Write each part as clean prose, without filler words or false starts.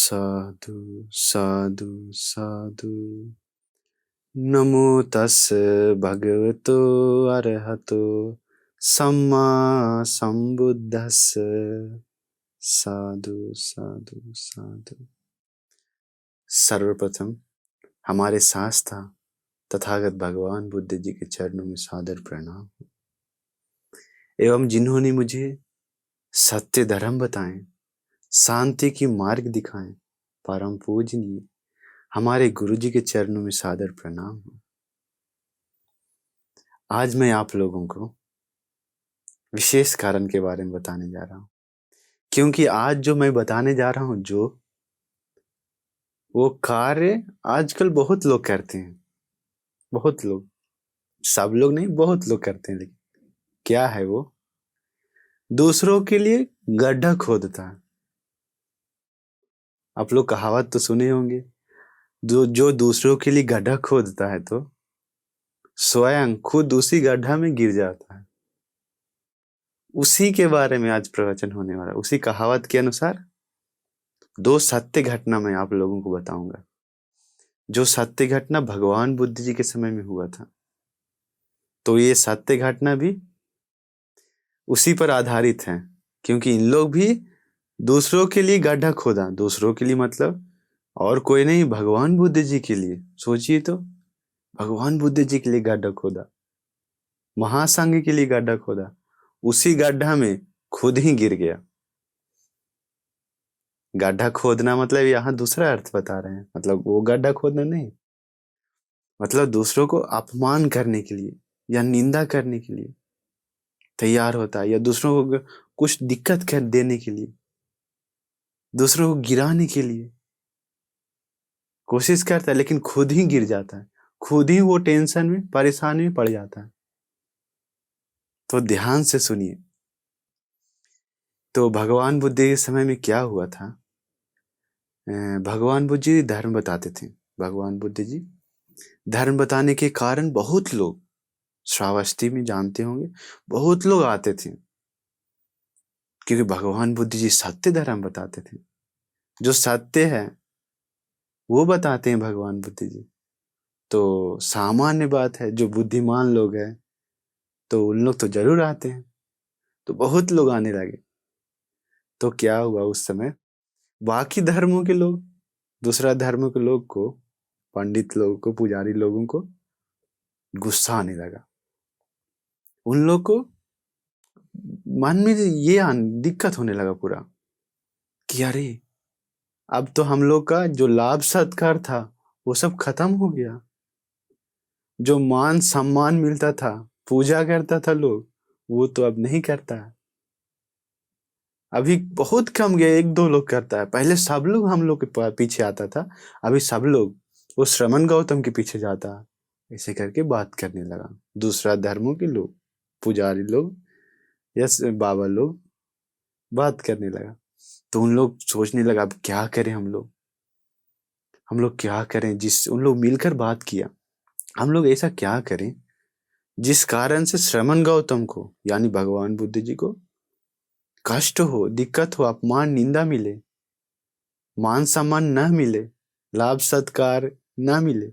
साधु साधु साधु। नमो तस् भगवतो अरहतो सम्मा संबुद्धस्स। साधु साधु साधु। सर्वप्रथम हमारे शास्त्रा तथागत भगवान बुद्ध जी के चरणों में सादर प्रणाम एवं जिन्होंने मुझे सत्य धर्म बताएं, शांति की मार्ग दिखाएं, परम पूजनीय हमारे गुरु जी के चरणों में सादर प्रणाम। आज मैं आप लोगों को विशेष कारण के बारे में बताने जा रहा हूं, क्योंकि आज जो मैं बताने जा रहा हूं वो कार्य आजकल बहुत लोग करते हैं। बहुत लोग, सब लोग नहीं, बहुत लोग करते हैं। लेकिन क्या है वो? दूसरों के लिए गड्ढा खोदता है। आप लोग कहावत तो सुने होंगे, जो दूसरों के लिए गड्ढा खोदता है तो स्वयं खुद उसी गड्ढा में गिर जाता है। उसी के बारे में आज प्रवचन होने वाला। उसी कहावत के अनुसार दो सत्य घटना मैं आप लोगों को बताऊंगा, जो सत्य घटना भगवान बुद्ध जी के समय में हुआ था। तो ये सत्य घटना भी उसी पर आधारित है, क्योंकि इन लोग भी दूसरों के लिए गड्ढा खोदा। दूसरों के लिए मतलब और कोई नहीं, भगवान बुद्ध जी के लिए। सोचिए तो, भगवान बुद्ध जी के लिए गड्ढा खोदा, महासंघ के लिए गड्ढा खोदा, उसी गड्ढा में खुद ही गिर गया। गड्ढा खोदना मतलब यहाँ दूसरा अर्थ बता रहे हैं, मतलब वो गड्ढा खोदना नहीं, मतलब दूसरों को अपमान करने के लिए या निंदा करने के लिए तैयार होता है, या दूसरों को कुछ दिक्कत कर देने के लिए, दूसरों को गिराने के लिए कोशिश करता है, लेकिन खुद ही गिर जाता है। खुद ही वो टेंशन में, परेशानी में पड़ जाता है। तो ध्यान से सुनिए। तो भगवान बुद्ध के समय में क्या हुआ था? भगवान बुद्ध जी धर्म बताते थे। भगवान बुद्ध जी धर्म बताने के कारण बहुत लोग, श्रावस्ती में जानते होंगे, बहुत लोग आते थे, क्योंकि भगवान बुद्ध जी सत्य धर्म बताते थे। जो सत्य है वो बताते हैं भगवान बुद्ध जी। तो सामान्य बात है, जो बुद्धिमान लोग हैं तो उन लोग तो जरूर आते हैं। तो बहुत लोग आने लगे। तो क्या हुआ उस समय, बाकी धर्मों के लोग, दूसरा धर्मों के लोग को, पंडित लोगों को, पुजारी लोगों को गुस्सा आने लगा। उन लोग को मन में ये दिक्कत होने लगा पूरा कि अरे, अब तो हम लोग का जो लाभ सत्कार था वो सब खत्म हो गया। जो मान सम्मान मिलता था, पूजा करता था लोग, वो तो अब नहीं करता है। अभी बहुत कम गया, एक दो लोग करता है। पहले सब लोग हम लोग के पीछे आता था, अभी सब लोग वो श्रमण गौतम के पीछे जाता है। ऐसे करके बात करने लगा दूसरा धर्मों के लोग, पुजारी लोग या बाबा लोग बात करने लगा। तो उन लोग सोचने लगा अब क्या करें हम लोग क्या करें। उन लोग मिलकर बात किया, हम लोग ऐसा क्या करें जिस कारण से श्रमण गौतम को, यानी भगवान बुद्ध जी को कष्ट हो, दिक्कत हो, अपमान निंदा मिले, मान सम्मान न मिले, लाभ सत्कार न मिले,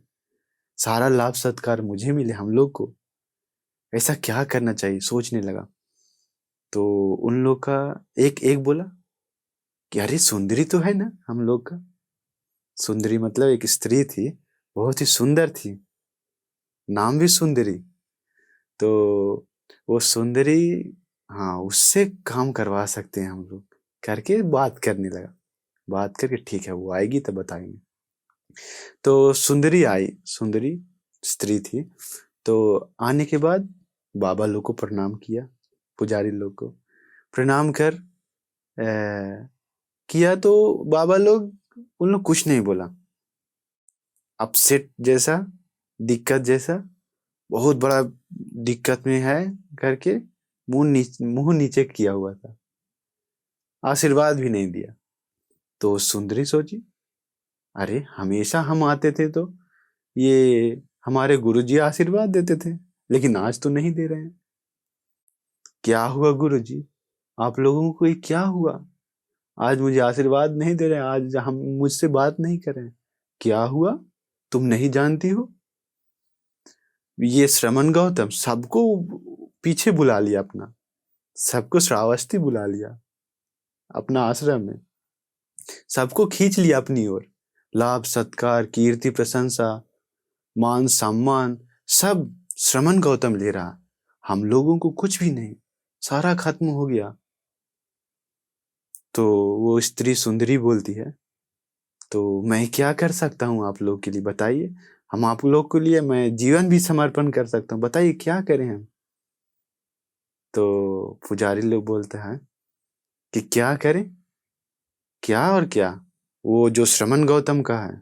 सारा लाभ सत्कार मुझे मिले, हम लोग को। ऐसा क्या करना चाहिए, सोचने लगा। तो उन लोग का एक एक बोला कि अरे सुंदरी तो है ना हम लोग का। सुंदरी मतलब एक स्त्री थी, बहुत ही सुंदर थी, नाम भी सुंदरी। तो वो सुंदरी, हाँ, उससे काम करवा सकते हैं हम लोग, करके बात करने लगा। बात करके ठीक है वो आएगी तो बताएंगे। तो सुंदरी आई, सुंदरी स्त्री थी। तो आने के बाद बाबा लोग को प्रणाम किया, पुजारी लोग को प्रणाम कर किया। तो बाबा लोग, उन लोग कुछ नहीं बोला। अपसेट जैसा, दिक्कत जैसा, बहुत बड़ा दिक्कत में है करके मुंह नीचे किया हुआ था, आशीर्वाद भी नहीं दिया। तो सुंदरी सोची अरे हमेशा हम आते थे तो ये हमारे गुरुजी आशीर्वाद देते थे, लेकिन आज तो नहीं दे रहे हैं। क्या हुआ गुरुजी, आप लोगों को ये क्या हुआ? आज मुझे आशीर्वाद नहीं दे रहे, आज हम मुझसे बात नहीं कर रहे। क्या हुआ, तुम नहीं जानती हो? ये श्रमण गौतम सबको पीछे बुला लिया अपना, सबको श्रावस्ती बुला लिया अपना आश्रम में, सबको खींच लिया अपनी ओर। लाभ सत्कार कीर्ति प्रशंसा मान सम्मान सब श्रमण गौतम ले रहा, हम लोगों को कुछ भी नहीं, सारा खत्म हो गया। तो वो स्त्री सुंदरी बोलती है, तो मैं क्या कर सकता हूँ आप लोग के लिए, बताइए। हम आप लोग के लिए मैं जीवन भी समर्पण कर सकता हूँ, बताइए क्या करें हम। तो पुजारी लोग बोलते हैं कि क्या करें, क्या और क्या। वो जो श्रमण गौतम का है,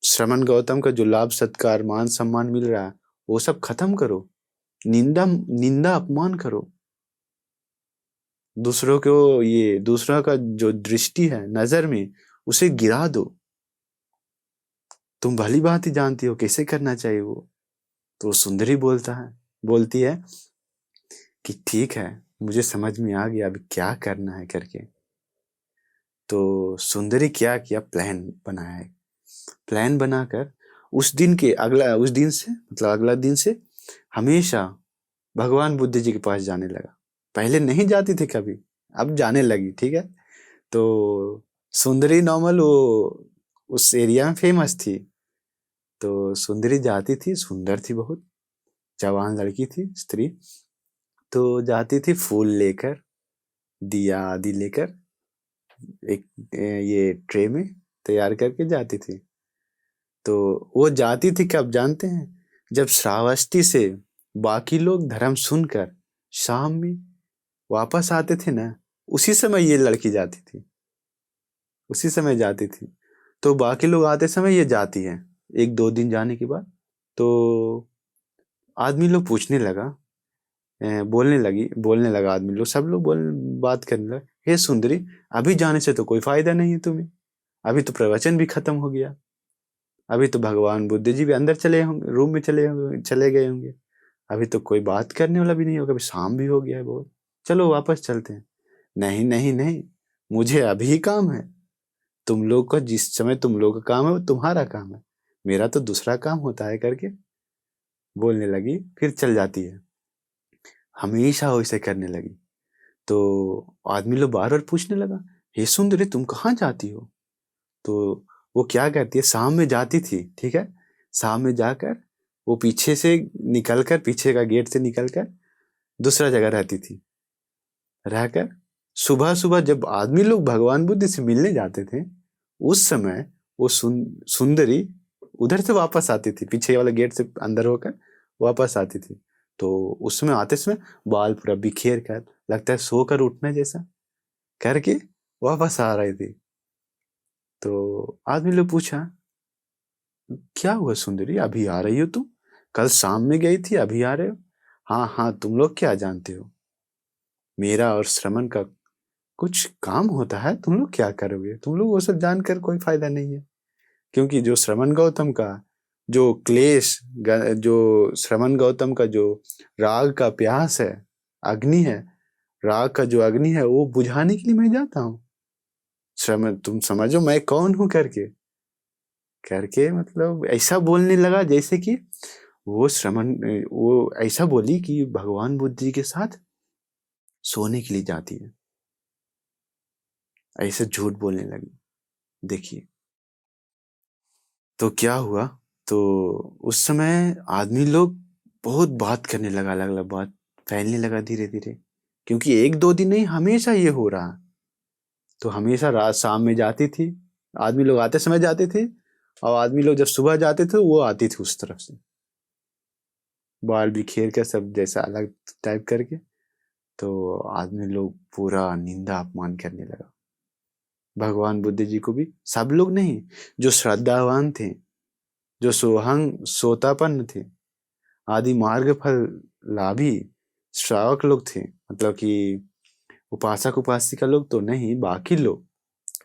श्रमण गौतम का जो लाभ सत्कार मान सम्मान मिल रहा है, वो सब खत्म करो, निंदा निंदा अपमान करो, दूसरों को, ये दूसरों का जो दृष्टि है नजर में, उसे गिरा दो। तुम भली बात ही जानती हो कैसे करना चाहिए वो। तो सुंदरी बोलती है कि ठीक है, मुझे समझ में आ गया अभी क्या करना है करके। तो सुंदरी क्या किया, प्लान बनाया है। प्लान बनाकर उस दिन से मतलब अगला दिन से हमेशा भगवान बुद्ध जी के पास जाने लगा। पहले नहीं जाती थी कभी, अब जाने लगी, ठीक है। तो सुंदरी नॉर्मल वो उस एरिया में फेमस थी। तो सुंदरी जाती थी, सुंदर थी बहुत, जवान लड़की थी, स्त्री। तो जाती थी फूल लेकर, दिया आदि लेकर, एक ये ट्रे में तैयार करके जाती थी। तो वो जाती थी कब जानते हैं, जब श्रावस्ती से बाकी लोग धर्म सुनकर शाम में वापस आते थे ना, उसी समय ये लड़की जाती थी, उसी समय जाती थी। तो बाकी लोग आते समय ये जाती है, एक दो दिन जाने के बाद। तो आदमी लोग पूछने लगा, बोलने लगा आदमी लोग, सब लोग बात करने लगे, हे सुंदरी, अभी जाने से तो कोई फायदा नहीं है तुम्हें, अभी तो प्रवचन भी खत्म हो गया, अभी तो भगवान बुद्ध जी भी अंदर चले होंगे, रूम में चले गए होंगे, अभी तो कोई बात करने वाला भी नहीं होगा, अभी शाम भी हो गया है बहुत, चलो वापस चलते हैं। नहीं नहीं नहीं, मुझे अभी काम है, तुम लोग का जिस समय तुम लोग का काम है वो तुम्हारा काम है, मेरा तो दूसरा काम होता है करके बोलने लगी। फिर चल जाती है, हमेशा वैसे करने लगी। तो आदमी लोग बार बार पूछने लगा, हे सुंदरी तुम कहाँ जाती हो? तो वो क्या करती है, शाम में जाती थी, ठीक है, शाम में जाकर वो पीछे से निकलकर, पीछे का गेट से निकलकर दूसरा जगह रहती थी, रहकर सुबह सुबह जब आदमी लोग भगवान बुद्ध से मिलने जाते थे, उस समय वो सुंदरी उधर से वापस आती थी, पीछे वाले गेट से अंदर होकर वापस आती थी। तो उसमें आते समय बाल पूरा बिखेर कर, लगता है सोकर उठने जैसा करके वापस आ रही थी। तो आदमी लोग पूछा, क्या हुआ सुंदरी, अभी आ रही हो तुम? कल शाम में गई थी, अभी आ रहे हो? हाँ हाँ, तुम लोग क्या जानते हो, मेरा और श्रमण का कुछ काम होता है, तुम लोग क्या करोगे, तुम लोग वो सब जानकर कोई फायदा नहीं है। क्योंकि जो श्रमण गौतम का जो जो श्रमण गौतम का जो राग का प्यास है, अग्नि है, राग का जो अग्नि है, वो बुझाने के लिए मैं जाता हूँ। श्रमण, तुम समझो मैं कौन हूं करके करके मतलब ऐसा बोलने लगा जैसे कि वो ऐसा बोली कि भगवान बुद्ध जी के साथ सोने के लिए जाती है, ऐसे झूठ बोलने लगी। देखिए तो क्या हुआ। तो उस समय आदमी लोग बहुत बात करने लगा, अलग अलग बात फैलने लगा धीरे धीरे, क्योंकि एक दो दिन नहीं, हमेशा ये हो रहा। तो हमेशा रात शाम में जाती थी, आदमी लोग आते समय जाते थे, और आदमी लोग जब सुबह जाते थे वो आती थी उस तरफ से, बाल बिखेर कर सब जैसा अलग टाइप करके। तो आदमी लोग पूरा निंदा अपमान करने लगा भगवान बुद्ध जी को भी, सब लोग नहीं, जो श्रद्धावान थे, जो सोतापन्न थे, आदि मार्ग फल लाभी श्रावक लोग थे, मतलब कि उपासक उपासिका लोग तो नहीं, बाकी लोग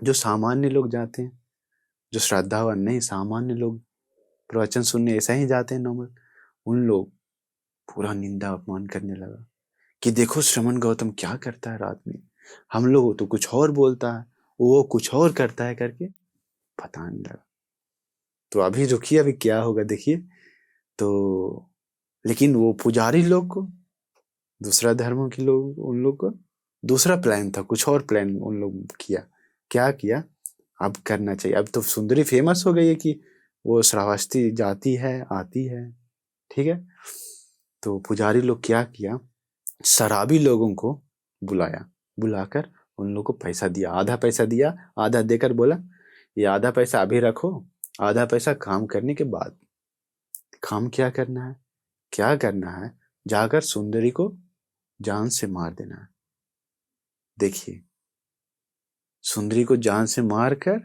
जो सामान्य लोग जाते हैं, जो श्रद्धावान नहीं, सामान्य लोग प्रवचन सुनने ऐसा ही जाते हैं नॉर्मल, उन लोग पूरा निंदा अपमान करने लगा कि देखो श्रमण गौतम क्या करता है रात में, हम लोग तो कुछ और बोलता है, वो कुछ और करता है करके पता नहीं लगा। तो अभी रुकिए, अभी क्या होगा देखिए। तो लेकिन वो पुजारी लोग को, दूसरा धर्मों के लोग, उन लोग को दूसरा प्लान था, कुछ और प्लान उन लोग किया। क्या किया, अब करना चाहिए, अब तो सुंदरी फेमस हो गई है कि वो श्रावस्ती जाती है, आती है, ठीक है। तो पुजारी लोग क्या किया, शराबी लोगों को बुलाया, बुलाकर उन लोगों को पैसा दिया, आधा पैसा दिया, आधा देकर बोला ये आधा पैसा अभी रखो, आधा पैसा काम करने के बाद। काम क्या करना है, क्या करना है, जाकर सुंदरी को जान से मार देना है। देखिए, सुंदरी को जान से मारकर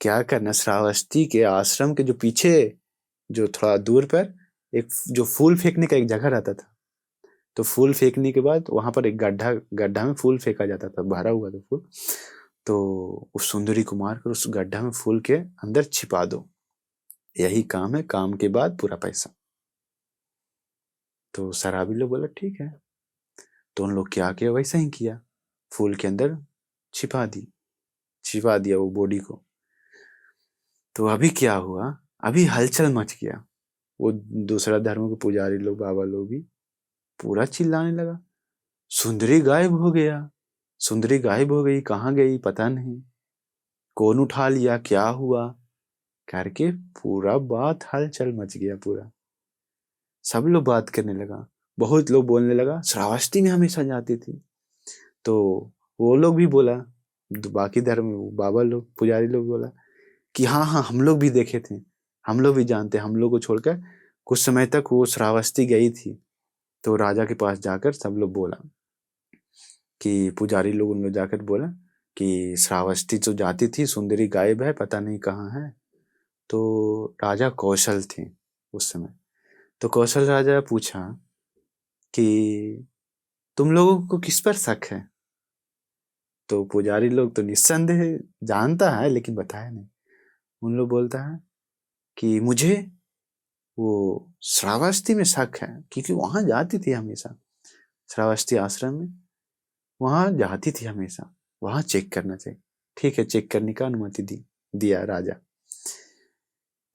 क्या करना, श्रावस्ती के आश्रम के जो पीछे, जो थोड़ा दूर पर एक जो फूल फेंकने का एक जगह रहता था, तो फूल फेंकने के बाद वहां पर एक गड्ढा, गड्ढा में फूल फेंका जाता था, भरा हुआ था फूल। तो उस सुंदरी को मारकर उस गड्ढा में फूल के अंदर छिपा दो, यही काम है, काम के बाद पूरा पैसा। तो शराबी लोग बोला ठीक है। तो उन लोग क्या किया, वैसा ही किया, फूल के अंदर छिपा दी, छिपा दिया वो बॉडी को। तो अभी क्या हुआ, अभी हलचल मच गया। वो दूसरा धर्म के पुजारी लोग, बाबा लोग भी पूरा चिल्लाने लगा, सुंदरी गायब हो गया, सुंदरी गायब हो गई, कहाँ गई पता नहीं, कौन उठा लिया, क्या हुआ करके पूरा बात हलचल मच गया पूरा। सब लोग बात करने लगा, बहुत लोग बोलने लगा श्रावस्ती में हमेशा जाती थी। तो वो लोग भी बोला, बाकी धर्म बाबा लोग, पुजारी लोग बोला कि हाँ हाँ हम लोग भी देखे थे, हम लोग भी जानते, हम लोग को छोड़कर कुछ समय तक वो श्रावस्ती गई थी। तो राजा के पास जाकर सब लोग बोला कि पुजारी लोग, उन लोग जाकर बोला कि श्रावस्ती तो जाती थी, सुंदरी गायब है, पता नहीं कहाँ है। तो राजा कौशल थे उस समय। तो कौशल राजा पूछा कि तुम लोगों को किस पर शक है। तो पुजारी लोग तो निस्संदेह जानता है लेकिन बताया नहीं। उन लोग बोलता है कि मुझे वो श्रावस्ती में शक है, क्योंकि वहां जाती थी हमेशा, श्रावस्ती आश्रम में वहां जाती थी हमेशा, वहां चेक करना चाहिए। ठीक है, चेक करने का अनुमति दिया राजा।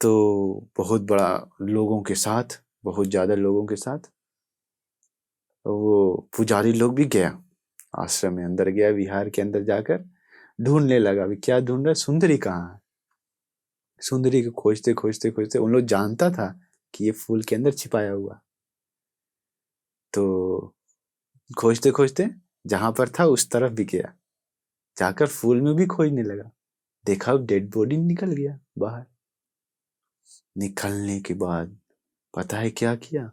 तो बहुत बड़ा लोगों के साथ, बहुत ज्यादा लोगों के साथ वो पुजारी लोग भी गया, आश्रम में अंदर गया, विहार के अंदर जाकर ढूंढने लगा, भी क्या ढूंढ रहा, सुंदरी कहाँ है। सुंदरी को खोजते खोजते खोजते, उन लोग जानता था कि ये फूल के अंदर छिपाया हुआ। तो खोजते खोजते जहां पर था उस तरफ भी गया, जाकर फूल में भी खोजने लगा, देखा डेड बॉडी निकल गया बाहर। निकलने के बाद पता है क्या किया,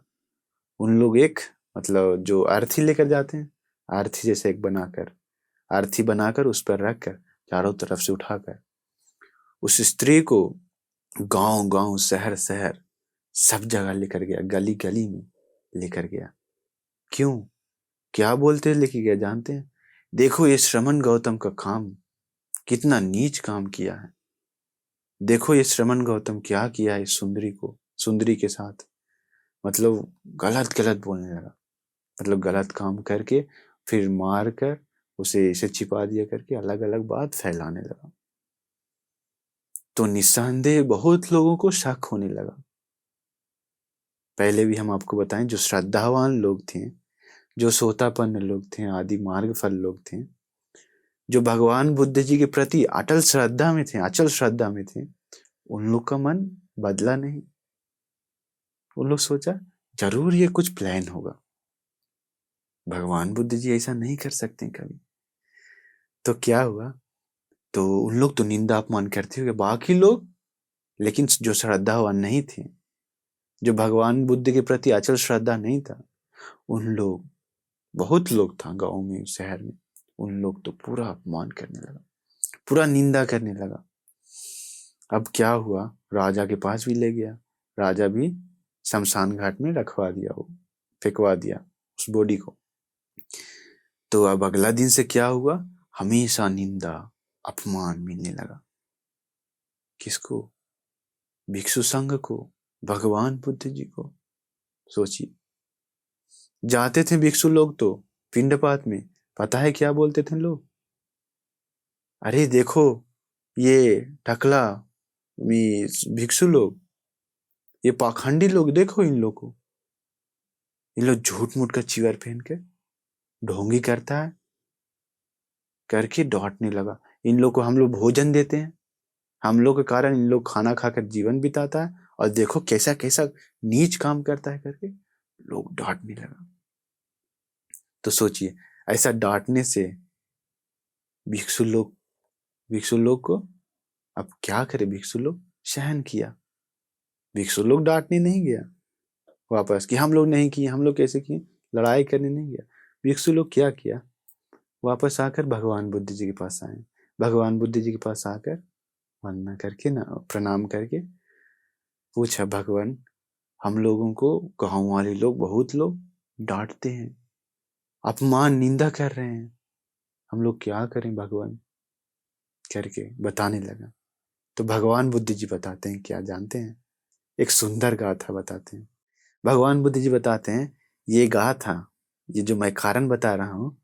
उन लोग एक, मतलब जो अर्थी लेकर जाते हैं, अर्थी जैसे एक बनाकर, अर्थी बनाकर उस पर रखकर चारों तरफ से उठाकर उस स्त्री को गांव गांव, शहर शहर, सब जगह लेकर गया, गली गली में लेकर गया। क्यों, क्या बोलते लेके गया जानते हैं, देखो ये श्रमण गौतम का काम कितना नीच काम किया है, देखो ये श्रमण गौतम क्या किया है सुंदरी को, सुंदरी के साथ, मतलब गलत गलत बोलने लगा, मतलब गलत काम करके फिर मार कर उसे इसे छिपा दिया करके अलग अलग बात फैलाने लगा। तो निस्संदेह बहुत लोगों को शक होने लगा। पहले भी हम आपको बताएं, जो श्रद्धावान लोग थे, जो सोतापन्न लोग थे, आदि मार्ग फल लोग थे, जो भगवान बुद्ध जी के प्रति अटल श्रद्धा में थे, अचल श्रद्धा में थे, उन लोग का मन बदला नहीं। उन लोग सोचा जरूर ये कुछ प्लान होगा, भगवान बुद्ध जी ऐसा नहीं कर सकते कभी। तो क्या हुआ, तो उन लोग तो निंदा अपमान करते हुए बाकी लोग, लेकिन जो श्रद्धावान नहीं थे, जो भगवान बुद्ध के प्रति अचल श्रद्धा नहीं था, उन लोग, बहुत लोग था गांव में, शहर में, उन लोग तो पूरा अपमान करने लगा, पूरा निंदा करने लगा। अब क्या हुआ, राजा के पास भी ले गया, राजा भी शमशान घाट में रखवा दिया, वो फेंकवा दिया उस बॉडी को। तो अब अगला दिन से क्या हुआ, हमेशा निंदा अपमान मिलने लगा। किसको, भिक्षु संघ को, भगवान बुद्ध जी को। सोचिए, जाते थे भिक्षु लोग तो पिंडपात में, पता है क्या बोलते थे लोग, अरे देखो ये टकला भिक्षु लोग, ये पाखंडी लोग, देखो इन लोग को, इन लोग झूठ मूठ का चिवर पहन के ढोंगी करता है, करके डॉटने लगा। इन लोग को हम लोग भोजन देते हैं, हम लोग के कारण इन लोग खाना खाकर जीवन बिताता है, और देखो कैसा कैसा नीच काम करता है, करके लोग डांटने लगा। तो सोचिए ऐसा डांटने से भिक्षु लोग को अब क्या करे, भिक्षु लोग सहन किया। भिक्षु लोग डांटने नहीं गया वापस कि हम लोग नहीं किए, हम लोग कैसे किए, लड़ाई करने नहीं गया। भिक्षु लोग क्या किया, वापस आकर भगवान बुद्ध जी के पास आए। भगवान बुद्ध जी के पास आकर वंदना करके ना, प्रणाम करके पूछा, भगवान हम लोगों को गांव वाले लोग बहुत लोग डांटते हैं, अपमान निंदा कर रहे हैं, हम लोग क्या करें भगवान, करके बताने लगा। तो भगवान बुद्ध जी बताते हैं क्या जानते हैं, एक सुंदर गाथा बताते हैं। भगवान बुद्ध जी बताते हैं, ये गाथा, ये जो मैं कारण बता रहा हूँ,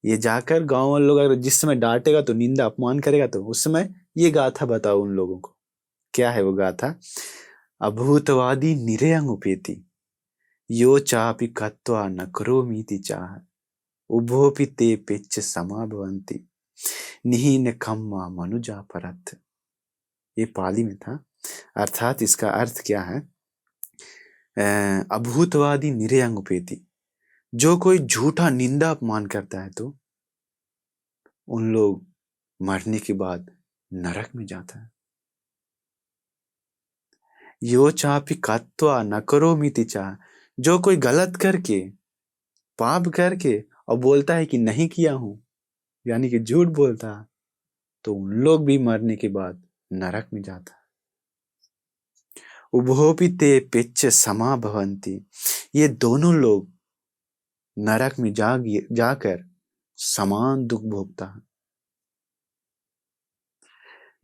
ये जाकर गांव वाले लोग अगर जिस समय डांटेगा तो निंदा अपमान करेगा, तो उस समय ये गाथा बताओ उन लोगों को। क्या है वो गाथा, अभूतवादी निरयं उपेति यो चापि कत्वा न करोमीति चाह उभोपि ते पेच्च समा भवन्ति निहीन खम्मा मनुजा परत। ये पाली में था, अर्थात इसका अर्थ क्या है, अभूतवादी निरयं उपेति, जो कोई झूठा निंदा अपमान करता है तो उन लोग मरने के बाद नरक में जाता है। यो चापि कत्वा न करोमीति चाह, जो कोई गलत करके, पाप करके और बोलता है कि नहीं किया हूं, यानी कि झूठ बोलता है, तो उन लोग भी मरने के बाद नरक में जाता है। उभोपि ते पेच्च समा भवन्ति, ये दोनों लोग नरक में जाकर समान दुख भोगता है।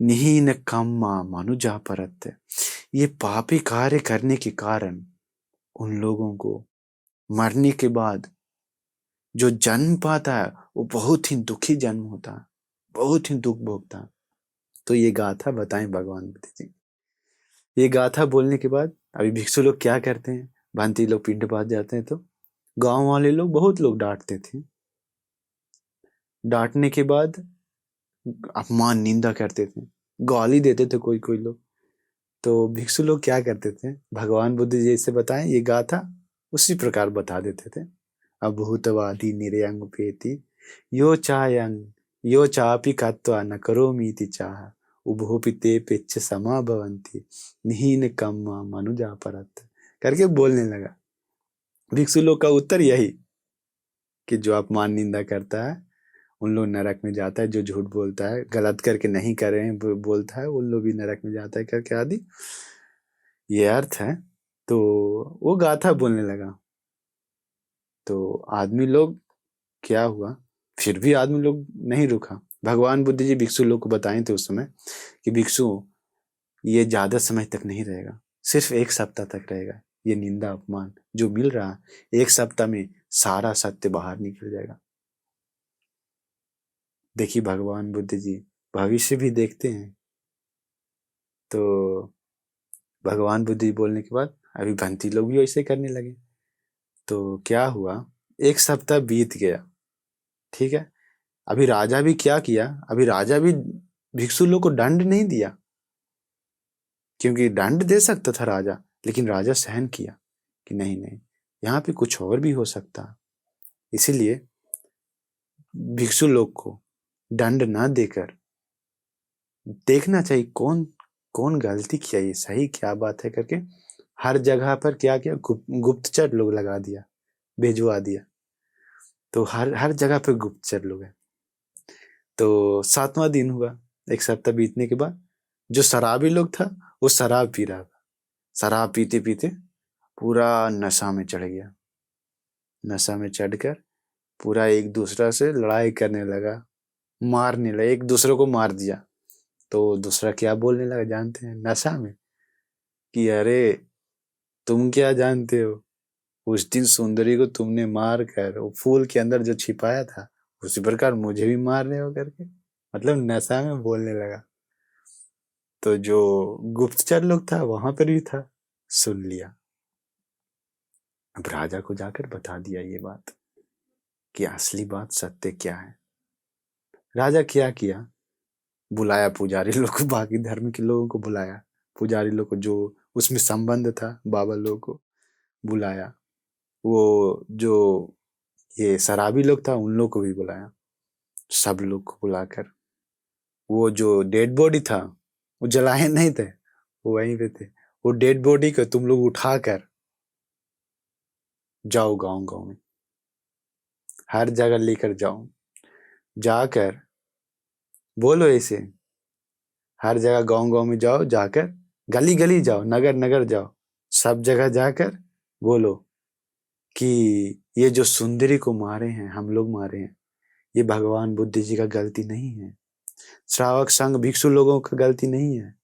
निहीन कम्मा मनुजा परत, ये पापी कार्य करने के कारण उन लोगों को मरने के बाद जो जन्म पाता है वो बहुत ही दुखी जन्म होता है, बहुत ही दुख भोगता है। तो ये गाथा बताएं भगवान बुद्ध जी। ये गाथा बोलने के बाद अभी भिक्षु लोग क्या करते हैं, भांति लोग पिंडपात जाते हैं, तो गांव वाले लोग बहुत लोग डांटते थे, डांटने के बाद अपमान निंदा करते थे, गाली देते थे कोई कोई लोग। तो भिक्षु लोग क्या करते थे, भगवान बुद्ध जी जैसे बताएं ये गाथा उसी प्रकार बता देते थे। अभूतवादी निरयं उपेति यो चापि कत्वा न करोमीति चाह उभोपि ते पेच्छ समा भवन्ति निहीन कम्मा मनुजा परत, करके बोलने लगा। भिक्षु लोग का उत्तर यही कि जो अपमान निंदा करता है उन लोग नरक में जाता है, जो झूठ बोलता है, गलत करके नहीं कर रहे हैं बोलता है, उन लोग भी नरक में जाता है, करके आदि ये अर्थ है। तो वो गाथा बोलने लगा, तो आदमी लोग क्या हुआ, फिर भी आदमी लोग नहीं रुका। भगवान बुद्ध जी भिक्षु लोग को बताए थे उस समय कि भिक्षु ये ज्यादा समय तक नहीं रहेगा, सिर्फ 1 सप्ताह तक रहेगा, ये निंदा अपमान जो मिल रहा है 1 सप्ताह में सारा सत्य बाहर निकल जाएगा। देखिए भगवान बुद्ध जी भविष्य भी देखते हैं। तो भगवान बुद्ध जी बोलने के बाद अभी भंती लोग भी वैसे करने लगे। तो क्या हुआ, 1 सप्ताह बीत गया, ठीक है। अभी राजा भी क्या किया, अभी राजा भी भिक्षु लोग को दंड नहीं दिया, क्योंकि दंड दे सकता था राजा, लेकिन राजा सहन किया कि नहीं नहीं, यहाँ पे कुछ और भी हो सकता। इसीलिए भिक्षु लोग को दंड ना देकर देखना चाहिए कौन कौन गलती किया, ये सही क्या बात है, करके हर जगह पर क्या किया, गुप्तचर लोग लगा दिया, भेजवा दिया। तो हर हर जगह पे गुप्तचर लोग हैं। तो 7वां दिन हुआ, 1 सप्ताह बीतने के बाद जो शराबी लोग था वो शराब पी रहा था, शराब पीते पीते पूरा नशा में चढ़ गया, नशा में चढ़कर पूरा एक दूसरा से लड़ाई करने लगा, मारने लगा, एक दूसरे को मार दिया। तो दूसरा क्या बोलने लगा जानते हैं, नशा में, कि अरे तुम क्या जानते हो, उस दिन सुंदरी को तुमने मार कर वो फूल के अंदर जो छिपाया था, उसी प्रकार मुझे भी मार रहे हो, करके मतलब नशा में बोलने लगा। तो जो गुप्तचर लोग था वहां पर भी था, सुन लिया। अब राजा को जाकर बता दिया ये बात कि असली बात सत्य क्या है। राजा क्या किया, बुलाया पुजारी लोग को, बाकी धर्म के लोगों को बुलाया, पुजारी लोग को जो उसमें संबंध था बाबा लोग को बुलाया, वो जो ये शराबी लोग था उन लोग को भी बुलाया। सब लोग को बुलाकर वो जो डेड बॉडी था, वो जलाए नहीं थे, वो वहीं पे थे, वो डेड बॉडी को तुम लोग उठाकर जाओ गांव गांव में, हर जगह लेकर जाओ, जाकर बोलो ऐसे, हर जगह गांव गांव में जाओ, जाकर गली गली जाओ, नगर नगर जाओ, सब जगह जाकर बोलो कि ये जो सुंदरी को मारे हैं, हम लोग मारे हैं, ये भगवान बुद्ध जी का गलती नहीं है, श्रावक संघ भिक्षु लोगों का गलती नहीं है,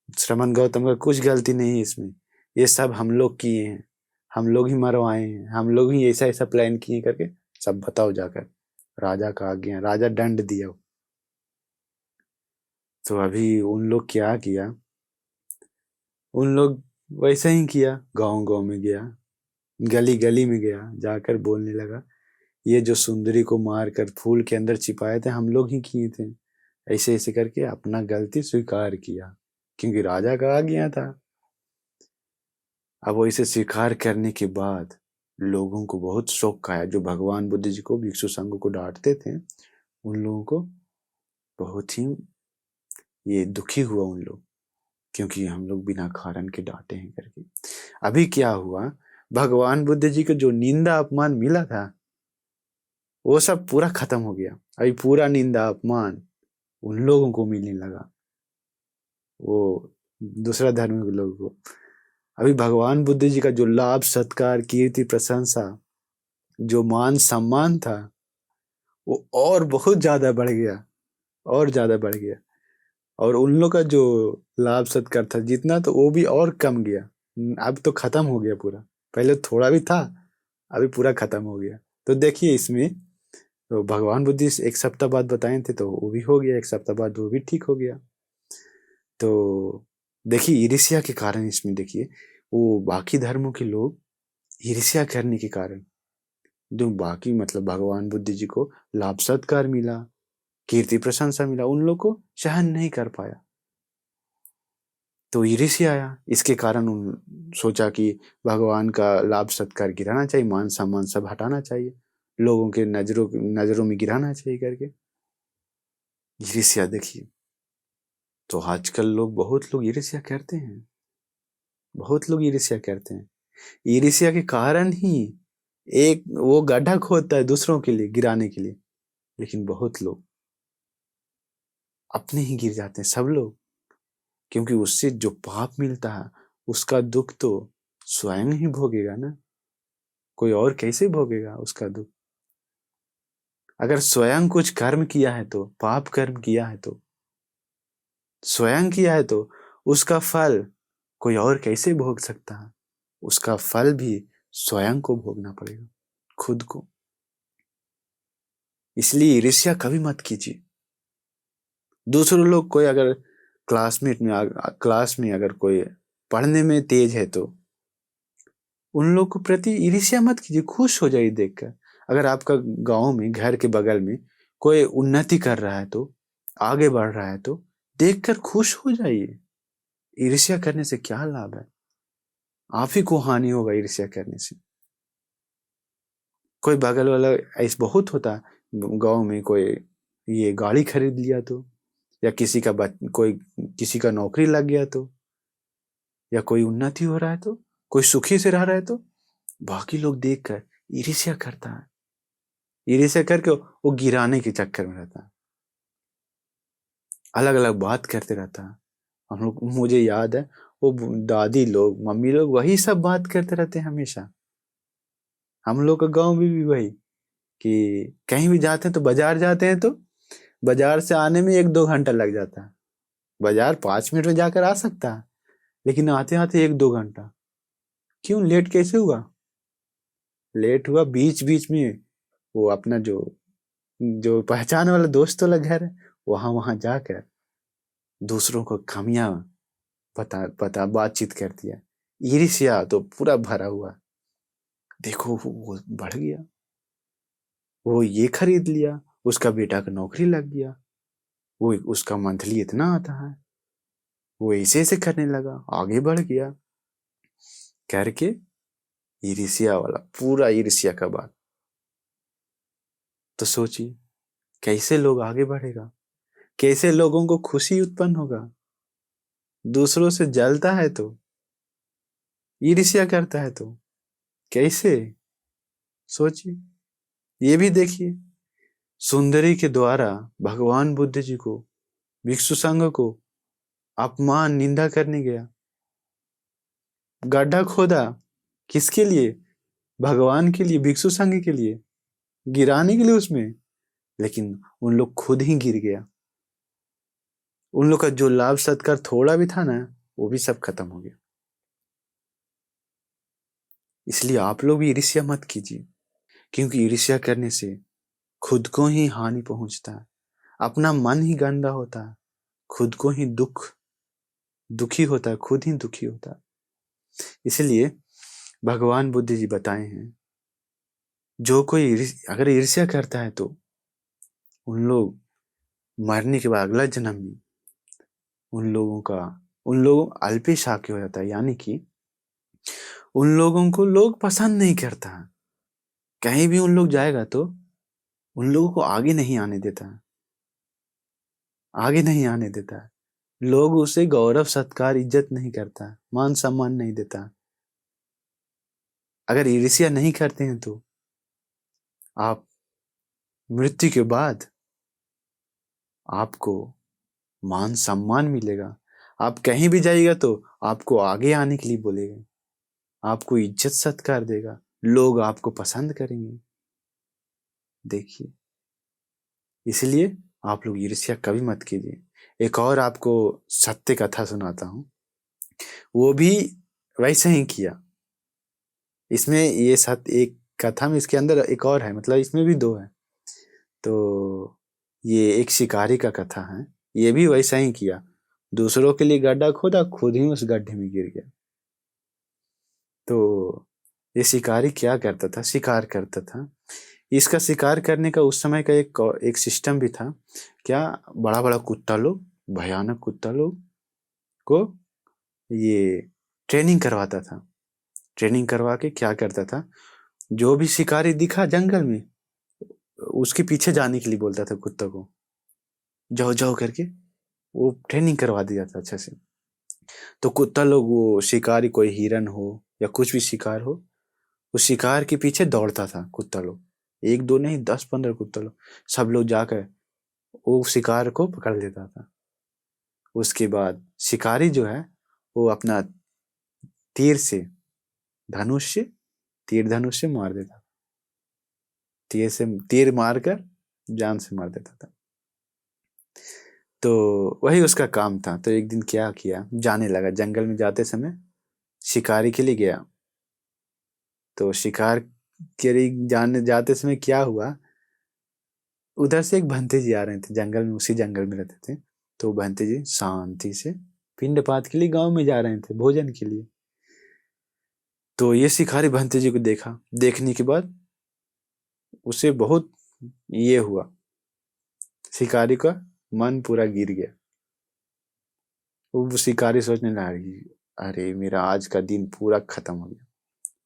श्रमण गौतम का कुछ गलती नहीं है इसमें, ये सब हम लोग किए हैं, हम लोग ही मरवाए हैं, हम लोग ही ऐसा ऐसा प्लान किए करके सब बताओ जाकर। राजा का आज्ञा, राजा दंड दिया। तो अभी उन लोग क्या किया, उन लोग वैसा ही किया, गांव गांव में गया, गली गली में गया, जाकर बोलने लगा ये जो सुंदरी को मारकर फूल के अंदर छिपाए थे हम लोग ही किए थे, ऐसे ऐसे करके अपना गलती स्वीकार किया, क्योंकि राजा का आ गया था। अब वो इसे स्वीकार करने के बाद लोगों को बहुत शौक आया, जो भगवान बुद्ध जी को भिक्षु संघ को डांटते थे उन लोगों को बहुत ही ये दुखी हुआ उन लोग, क्योंकि हम लोग बिना कारण के डांटे हैं करके। अभी क्या हुआ, भगवान बुद्ध जी को जो निंदा अपमान मिला था वो सब पूरा खत्म हो गया। अभी पूरा निंदा अपमान उन लोगों को मिलने लगा, वो दूसरा धर्म के लोगों को। अभी भगवान बुद्ध जी का जो लाभ सत्कार कीर्ति प्रशंसा जो मान सम्मान था वो और बहुत ज्यादा बढ़ गया, और ज्यादा बढ़ गया। और उन लोग का जो लाभ सत्कार था जितना, तो वो भी और कम गया, अब तो खत्म हो गया पूरा। पहले थोड़ा भी था, अभी पूरा खत्म हो गया। तो देखिए इसमें तो भगवान बुद्ध एक सप्ताह बाद बताए थे तो वो भी हो गया, एक सप्ताह बाद वो भी ठीक हो गया। तो देखिए ईर्ष्या के कारण इसमें देखिए वो बाकी धर्मों के लोग ईर्ष्या करने के कारण, जो बाकी मतलब भगवान बुद्ध जी को लाभ सत्कार मिला, कीर्ति प्रशंसा मिला, उन लोग को सहन नहीं कर पाया, तो ईर्ष्या आया। इसके कारण उन सोचा कि भगवान का लाभ सत्कार गिराना चाहिए, मान सम्मान सब हटाना चाहिए, लोगों के नजरों में गिराना चाहिए करके ईर्ष्या। देखिए तो आजकल लोग बहुत लोग ईर्ष्या करते हैं, बहुत लोग ईर्ष्या करते हैं। ईर्ष्या के कारण ही एक वो गड्ढा खोदता है दूसरों के लिए गिराने के लिए, लेकिन बहुत लोग अपने ही गिर जाते हैं, सब लोग, क्योंकि उससे जो पाप मिलता है उसका दुख तो स्वयं ही भोगेगा ना, कोई और कैसे भोगेगा उसका दुख। अगर स्वयं कुछ कर्म किया है तो, पाप कर्म किया है तो, स्वयं किया है तो उसका फल कोई और कैसे भोग सकता है, उसका फल भी स्वयं को भोगना पड़ेगा, खुद को। इसलिए ईर्ष्या कभी मत कीजिए। दूसरे लोग कोई अगर क्लास में अगर कोई पढ़ने में तेज है तो उन लोग को प्रति ईर्ष्या मत कीजिए, खुश हो जाइए देखकर। अगर आपका गांव में घर के बगल में कोई उन्नति कर रहा है तो, आगे बढ़ रहा है तो देखकर खुश हो जाइए। ईर्ष्या करने से क्या लाभ है, आप ही को हानि होगा ईर्ष्या करने से। कोई बगल वाला ऐसा बहुत होता है गांव में, कोई ये गाड़ी खरीद लिया तो, या कोई किसी का नौकरी लग गया तो, या कोई उन्नति हो रहा है तो, कोई सुखी से रह रहा है तो बाकी लोग देखकर ईर्ष्या करता है, ईर्ष्या करके वो गिराने के चक्कर में रहता है, अलग अलग बात करते रहता है। हम लोग, मुझे याद है वो दादी लोग मम्मी लोग वही सब बात करते रहते हैं हमेशा। हम लोग का गांव में भी वही, कि कहीं भी जाते हैं तो बाजार जाते हैं तो बाजार से आने में 1-2 घंटा लग जाता है। बाजार 5 मिनट में जाकर आ सकता है, लेकिन आते आते 1-2 घंटा। क्यों लेट कैसे हुआ? लेट हुआ बीच बीच में वो अपना जो जो पहचान वाला दोस्त वाला घर है, वहां जाकर दूसरों को खामियां पता बातचीत कर दिया। ईर्ष्या तो पूरा भरा हुआ। देखो वो बढ़ गया, वो ये खरीद लिया, उसका बेटा का नौकरी लग गया, वो उसका मंथली इतना आता है, वो ऐसे ऐसे करने लगा, आगे बढ़ गया करके ईर्ष्या वाला पूरा ईर्ष्या का बात। तो सोचिए कैसे लोग आगे बढ़ेगा, कैसे लोगों को खुशी उत्पन्न होगा। दूसरों से जलता है तो, ईर्ष्या करता है तो कैसे, सोचिए। ये भी देखिए, सुंदरी के द्वारा भगवान बुद्ध जी को, भिक्षु संघ को अपमान निंदा करने गया, गड्ढा खोदा, किसके लिए? भगवान के लिए, भिक्षु संघ के लिए, गिराने के लिए उसमें। लेकिन उन लोग खुद ही गिर गया। उन लोग का जो लाभ सत्कार थोड़ा भी था ना, वो भी सब खत्म हो गया। इसलिए आप लोग भी ईर्ष्या मत कीजिए, क्योंकि ईर्ष्या करने से खुद को ही हानि पहुंचता है, अपना मन ही गंदा होता है, खुद को ही दुखी होता है, खुद ही दुखी होता है। इसलिए भगवान बुद्ध जी बताए हैं, जो कोई अगर ईर्ष्या करता है तो उन लोग मरने के बाद अगला जन्म में उन लोगों अल्पशाक्य हो जाता है, यानी कि उन लोगों को लोग पसंद नहीं करता। कहीं भी उन लोग जाएगा तो उन लोगों को आगे नहीं आने देता, आगे नहीं आने देता। लोग उसे गौरव सत्कार इज्जत नहीं करता, मान सम्मान नहीं देता। अगर ईर्ष्या नहीं करते हैं तो आप मृत्यु के बाद आपको मान सम्मान मिलेगा। आप कहीं भी जाइएगा तो आपको आगे आने के लिए बोलेगा, आपको इज्जत सत्कार देगा, लोग आपको पसंद करेंगे। देखिए, इसलिए आप लोग ईर्ष्या कभी मत कीजिए। एक और आपको सत्य कथा सुनाता हूं, वो भी वैसे ही किया। इसमें ये सत्य एक कथा में, इसके अंदर एक और है, मतलब इसमें भी दो है। तो ये एक शिकारी का कथा है, ये भी वैसा ही किया। दूसरों के लिए गड्ढा खोदा, खुद ही उस गड्ढे में गिर गया। तो ये शिकारी क्या करता था, शिकार करता था। इसका शिकार करने का उस समय का एक सिस्टम भी था। क्या, बड़ा बड़ा कुत्ता लोग, भयानक कुत्ता लोग को ये ट्रेनिंग करवाता था। ट्रेनिंग करवा के क्या करता था, जो भी शिकारी दिखा जंगल में उसके पीछे जाने के लिए बोलता था कुत्ता को, जाओ जाओ करके। वो ट्रेनिंग करवा दिया था अच्छे से। तो कुत्ता लोग, वो शिकारी कोई हिरन हो या कुछ भी शिकार हो, उस शिकार के पीछे दौड़ता था कुत्ता लोग। एक दो नहीं, 10-15 कुत्ता लोग, सब लोग जाकर वो शिकार को पकड़ लेता था। उसके बाद शिकारी जो है वो अपना तीर से, धनुष से, तीर धनुष से मार देता, तीर मारकर जान से मार देता था। तो वही उसका काम था। तो एक दिन क्या किया, जाने लगा जंगल में, जाते समय शिकारी के लिए गया। तो शिकार के लिए जाते समय क्या हुआ, उधर से एक भंते जी आ रहे थे जंगल में, उसी जंगल में रहते थे। तो भंते जी शांति से पिंडपात के लिए गांव में जा रहे थे, भोजन के लिए। तो ये शिकारी भंते जी को देखा, देखने के बाद उसे बहुत ये हुआ, शिकारी का मन पूरा गिर गया। वो शिकारी सोचने लगा कि अरे मेरा आज का दिन पूरा खत्म हो गया,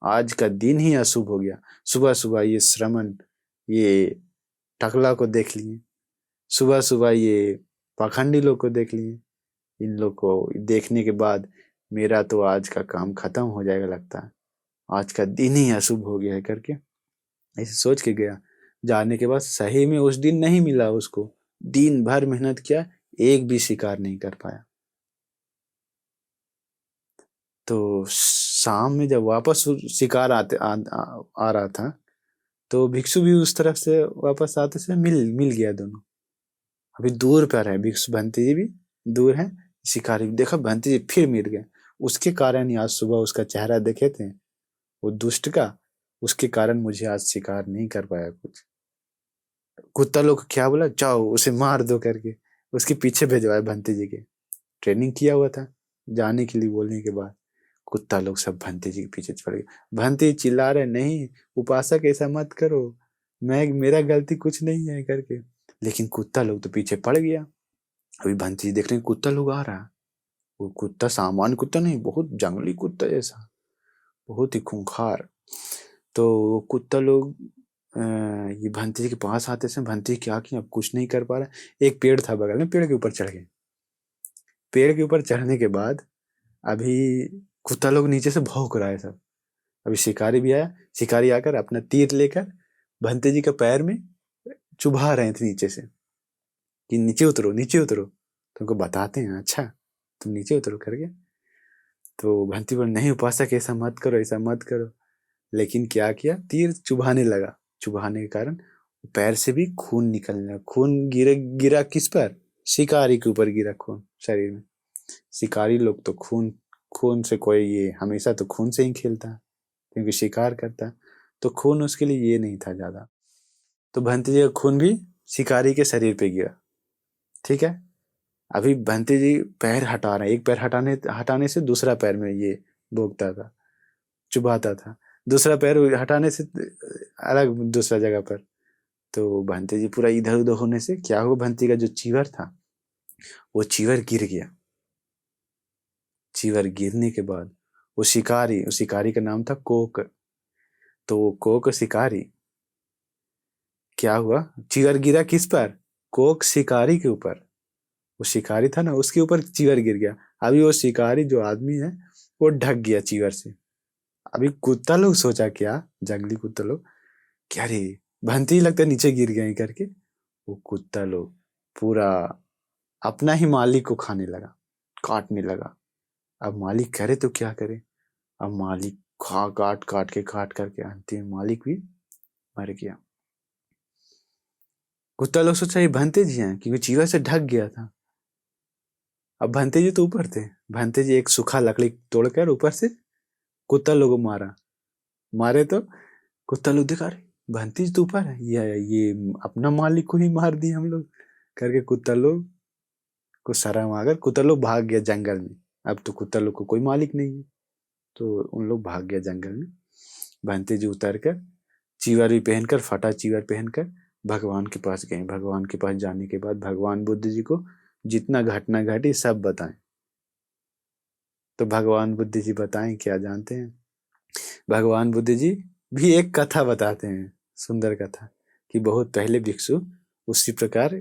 आज का दिन ही अशुभ हो गया। सुबह सुबह ये श्रमण, ये टकला को देख लिए, सुबह सुबह ये पाखंडी लोग को देख लिए, इन लोग को देखने के बाद मेरा तो आज का काम खत्म हो जाएगा लगता है, आज का दिन ही अशुभ हो गया है करके ऐसे सोच के गया। जाने के बाद सही में उस दिन नहीं मिला उसको, दिन भर मेहनत किया, एक भी शिकार नहीं कर पाया। तो शाम में जब वापस शिकार आ रहा था, तो भिक्षु भी उस तरफ से वापस आते से मिल गया दोनों। अभी दूर पर है, भिक्षु भंते जी भी दूर है, शिकारी देखा भंते जी फिर मिल गए। उसके कारण ही आज सुबह उसका चेहरा देखे थे, वो दुष्ट का, उसके कारण मुझे आज शिकार नहीं कर पाया कुछ। कुत्ता लोग क्या बोला, जाओ उसे मार दो करके उसके पीछे भेजवाए भंते जी के। ट्रेनिंग किया हुआ था जाने के लिए। बोलने के बाद कुत्ता लोग सब भंते जी के पीछे पड़ गए। भंते जी चिल्ला रहे, नहीं उपासक ऐसा मत करो, मैं मेरा गलती कुछ नहीं है करके। लेकिन कुत्ता लोग तो पीछे पड़ गया। अभी भंते जी देख रहे हैं कुत्ता लोग आ रहा है। वो कुत्ता सामान्य कुत्ता नहीं, बहुत जंगली कुत्ता जैसा, बहुत ही खूंखार। तो वो कुत्ता लोग ये भंते जी के पास आते से भंते जी क्या किया, अब कुछ नहीं कर पा रहा। एक पेड़ था बगल में, पेड़ के ऊपर चढ़ गए। पेड़ के ऊपर चढ़ने के बाद अभी कुत्ता लोग नीचे से भौंक रहा है सब। अभी शिकारी भी आया। शिकारी आकर अपना तीर लेकर भंते जी के पैर में चुभा रहे थे नीचे से, कि नीचे उतरो नीचे उतरो, तुमको बताते हैं, अच्छा तुम नीचे उतरो करके। तो भंती बोले, नहीं उपासक ऐसा मत करो, ऐसा मत करो। लेकिन क्या किया, तीर चुभाने लगा। चुभाने के कारण पैर से भी खून निकलने लगा। खून गिरे, गिरा किस पर, शिकारी के ऊपर गिरा खून शरीर में। शिकारी लोग तो खून, खून से कोई ये हमेशा तो खून से ही खेलता है क्योंकि शिकार करता है, तो खून उसके लिए ये नहीं था ज्यादा। तो भंते जी का खून भी शिकारी के शरीर पे गिरा। ठीक है। अभी भंते जी पैर हटा रहे हैं, एक पैर हटाने हटाने से दूसरा पैर में ये भोगता था, चुभाता था। दूसरा पैर हटाने से अलग दूसरा जगह पर। तो भंते जी पूरा इधर उधर होने से क्या हुआ, भंते का जो चीवर था वो चीवर गिर गया। चीवर गिरने के बाद वो शिकारी, उस शिकारी का नाम था कोक। तो वो कोक शिकारी, क्या हुआ, चीवर गिरा किस पर, कोक शिकारी के ऊपर। वो शिकारी था ना, उसके ऊपर चीवर गिर गया। अभी वो शिकारी जो आदमी है वो ढक गया चीवर से। अभी कुत्ता लोग सोचा क्या, जंगली कुत्ता लोग, क्या रे भंती लगता है नीचे गिर गए करके। वो कुत्ता लोग पूरा अपना ही मालिक को खाने लगा, काटने लगा। अब मालिक करे तो क्या करे। अब मालिक खा काट काट के काट करके अंतिम मालिक भी मर गया। कुत्ता लोग सोचा ये भंते जी हैं क्योंकि चीवर से ढक गया था। अब भंते जी तो ऊपर थे। भंते जी एक सूखा लकड़ी तोड़कर ऊपर से कुत्ता लोगों को मारा। मारे तो कुत्ता लोग दिखा रहे, भंती जी तो ऊपर है, ये अपना मालिक को ही मार दिया हम लोग करके। कुत्ता लोग को शर्म आकर कुत्ता लोग भाग गया जंगल में। अब तो कुत्ता लोग को कोई मालिक नहीं है, तो उन लोग भाग गया जंगल में। भंते जी उतर कर चीवर भी पहनकर, फटा चीवर पहनकर भगवान के पास गए। भगवान के पास जाने के बाद भगवान बुद्ध जी को जितना घटना घटी सब बताएं। तो भगवान बुद्ध जी बताएं क्या जानते हैं, भगवान बुद्ध जी भी एक कथा बताते हैं, सुंदर कथा, कि बहुत पहले भिक्षु उसी प्रकार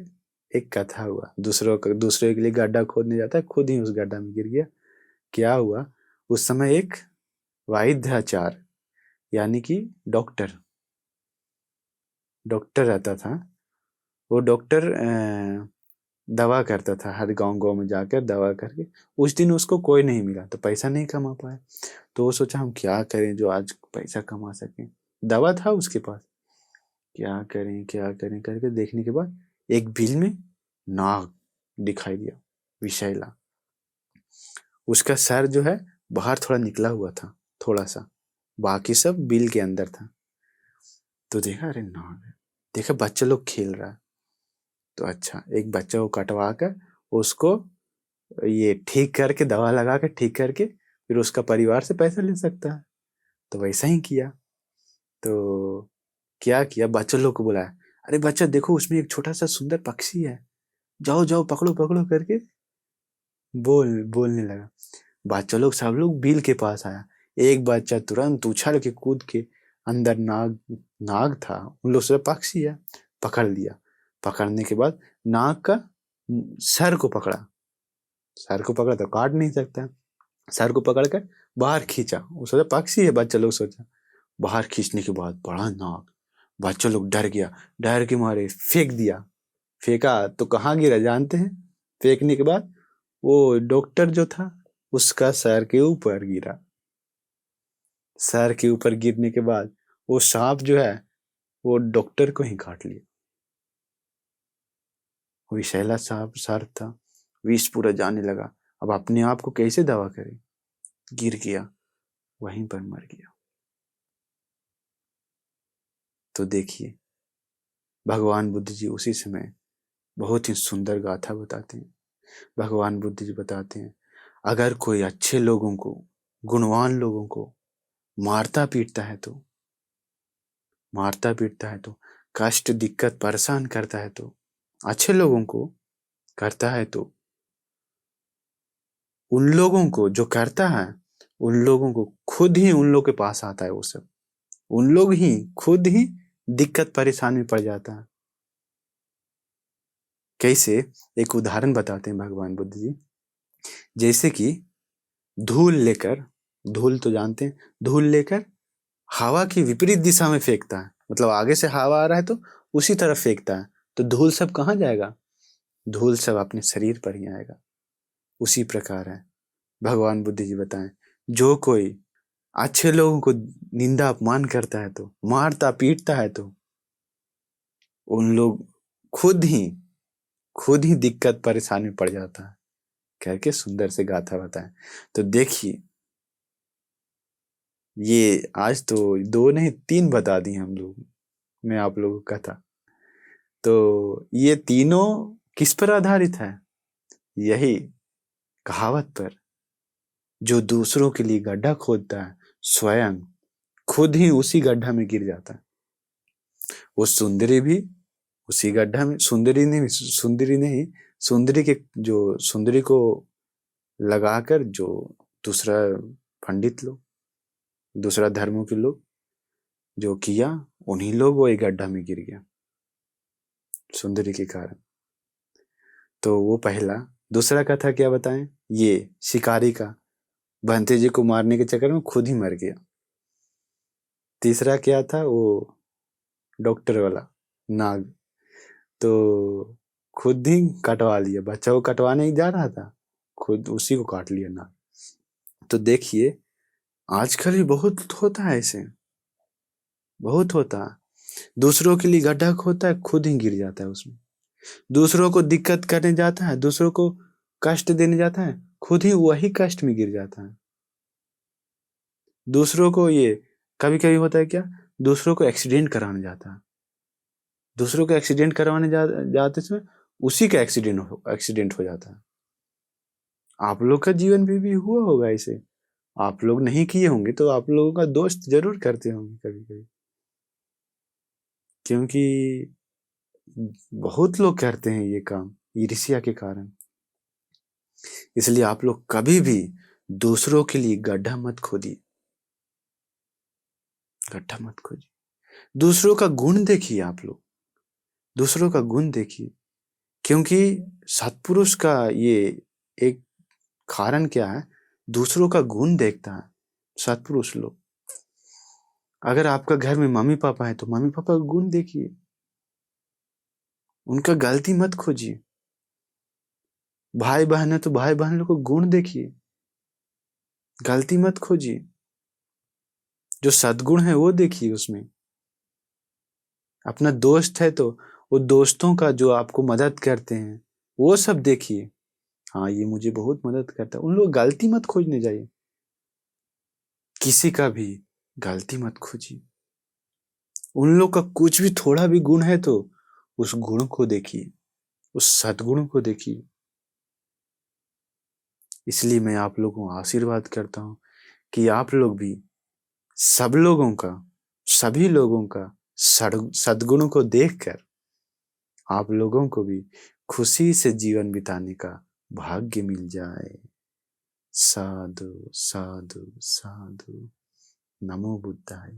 एक कथा हुआ, दूसरे के लिए गड्ढा खोदने जाता है, खुद ही उस गड्ढा में गिर गया। क्या हुआ, उस समय एक वैद्याचार्य यानी कि डॉक्टर, डॉक्टर रहता था। वो डॉक्टर दवा करता था, हर गांव गांव में जाकर दवा करके। उस दिन उसको कोई नहीं मिला तो पैसा नहीं कमा पाया। तो वो सोचा हम क्या करें जो आज पैसा कमा सकें। दवा था उसके पास, क्या करें करके देखने के बाद एक बिल में नाग दिखाई दिया, विषैला। उसका सर जो है बाहर थोड़ा निकला हुआ था, थोड़ा सा, बाकी सब बिल के अंदर था। तो देखा अरे नाग है, देखा बच्चा लोग खेल रहा है। तो अच्छा एक बच्चा को कटवा कर उसको ये ठीक करके, दवा लगा कर ठीक करके फिर उसका परिवार से पैसा ले सकता है। तो वैसा ही किया। तो क्या किया, बच्चों लोग को बुलाया, अरे बच्चा देखो उसमें एक छोटा सा सुंदर पक्षी है, जाओ जाओ पकड़ो पकड़ो करके बोलने लगा। बच्चा लोग सब लोग बिल के पास आया। एक बच्चा तुरंत उछल के कूद के अंदर नाग, नाग था, उन लोग से पक्षी है, पकड़ लिया। पकड़ने के बाद नाग का सर को पकड़ा। सर को पकड़ा तो काट नहीं सकता, सर को पकड़कर बाहर खींचा। वो सोचा पक्षी है, बच्चा लोग सोचा। बाहर खींचने के बाद बड़ा नाग, बच्चा लोग डर गया, डर के मारे फेंक दिया। फेंका तो कहाँ गिरा जानते हैं, फेंकने के बाद वो डॉक्टर जो था उसका सर के ऊपर गिरा। सर के ऊपर गिरने के बाद वो सांप जो है वो डॉक्टर को ही काट लिया। विषैला सांप सर्प था, विष पूरा जाने लगा। अब अपने आप को कैसे दवा करे, गिर गया, वहीं पर मर गया। तो देखिए भगवान बुद्ध जी उसी समय बहुत ही सुंदर गाथा बताते हैं। भगवान बुद्ध जी बताते हैं, अगर कोई अच्छे लोगों को, गुणवान लोगों को मारता पीटता है तो, कष्ट दिक्कत परेशान करता है तो, अच्छे लोगों को करता है तो, उन लोगों को जो करता है, उन लोगों को खुद ही उन लोग के पास आता है वो सब। उन लोग ही खुद ही दिक्कत परेशानी में पड़ जाता है। कैसे? एक उदाहरण बताते हैं भगवान बुद्ध जी। जैसे कि धूल तो जानते हैं, धूल लेकर हवा की विपरीत दिशा में फेंकता है, मतलब आगे से हवा आ रहा है तो उसी तरफ फेंकता है, तो धूल सब कहाँ जाएगा? धूल सब अपने शरीर पर ही आएगा। उसी प्रकार है, भगवान बुद्ध जी बताएं, जो कोई अच्छे लोगों को निंदा अपमान करता है तो, मारता पीटता है तो, उन लोग खुद ही दिक्कत परेशानी में पड़ जाता है, करके सुंदर से गाथा बताएं। तो देखिए, ये आज तो 2 नहीं 3 बता दी हम लोग, मैं आप लोगों को कथा। तो ये तीनों किस पर आधारित है? यही कहावत पर, जो दूसरों के लिए गड्ढा खोदता है, स्वयं खुद ही उसी गड्ढा में गिर जाता है। वो सुंदरी भी उसी गड्ढा में, सुंदरी के जो सुंदरी को लगाकर जो दूसरा पंडित लोग, दूसरा धर्मों के लोग जो किया, उन्हीं लोग वो एक गड्ढा में गिर गया सुंदरी के कारण। तो वो पहला। दूसरा कथा क्या बताएं? ये शिकारी का, बंते जी को मारने के चक्कर में खुद ही मर गया। तीसरा क्या था? वो डॉक्टर वाला नाग, तो खुद ही कटवा लिया, बच्चा को कटवाने जा रहा था, खुद उसी को काट लिया नाग। तो देखिए, आजकल भी बहुत होता है ऐसे, बहुत होता है। दूसरों के लिए गड्ढा खोदता है, खुद ही गिर जाता है उसमें। दूसरों को दिक्कत करने जाता है, दूसरों को कष्ट देने जाता है, खुद ही वही कष्ट में गिर जाता है। दूसरों को ये कभी कभी होता है क्या, दूसरों को एक्सीडेंट कराने जाता है, दूसरों को एक्सीडेंट करवाने जाते समय उसी का एक्सीडेंट हो जाता है। आप लोग का जीवन में भी हुआ होगा ऐसे, आप लोग नहीं किए होंगे तो आप लोगों का दोस्त जरूर करते होंगे कभी कभी, क्योंकि बहुत लोग करते हैं ये काम ईर्ष्या के कारण। इसलिए आप लोग कभी भी दूसरों के लिए गड्ढा मत खोदिए, गड्ढा मत खोदिए। दूसरों का गुण देखिए, आप लोग दूसरों का गुण देखिए, क्योंकि सत्पुरुष का ये एक कारण क्या है, दूसरों का गुण देखता है सत्पुरुष लोग। अगर आपका घर में मम्मी पापा है तो मम्मी पापा का गुण देखिए, उनका गलती मत खोजिए। भाई बहन है तो भाई बहन लोग को गुण देखिए, गलती मत खोजिए। जो सद्गुण है वो देखिए उसमें। अपना दोस्त है तो वो दोस्तों का जो आपको मदद करते हैं वो सब देखिए, हाँ ये मुझे बहुत मदद करता है। उन लोग गलती मत खोजने जाइए, किसी का भी गलती मत खोजिए। उन लोग का कुछ भी थोड़ा भी गुण है तो उस गुण को देखिए, उस सद्गुण को देखिए। इसलिए मैं आप लोगों को आशीर्वाद करता हूं कि आप लोग भी सब लोगों का, सभी लोगों का सद्गुण को देखकर आप लोगों को भी खुशी से जीवन बिताने का भाग्य मिल जाए। साधु साधु साधु। नमो बुद्धाय।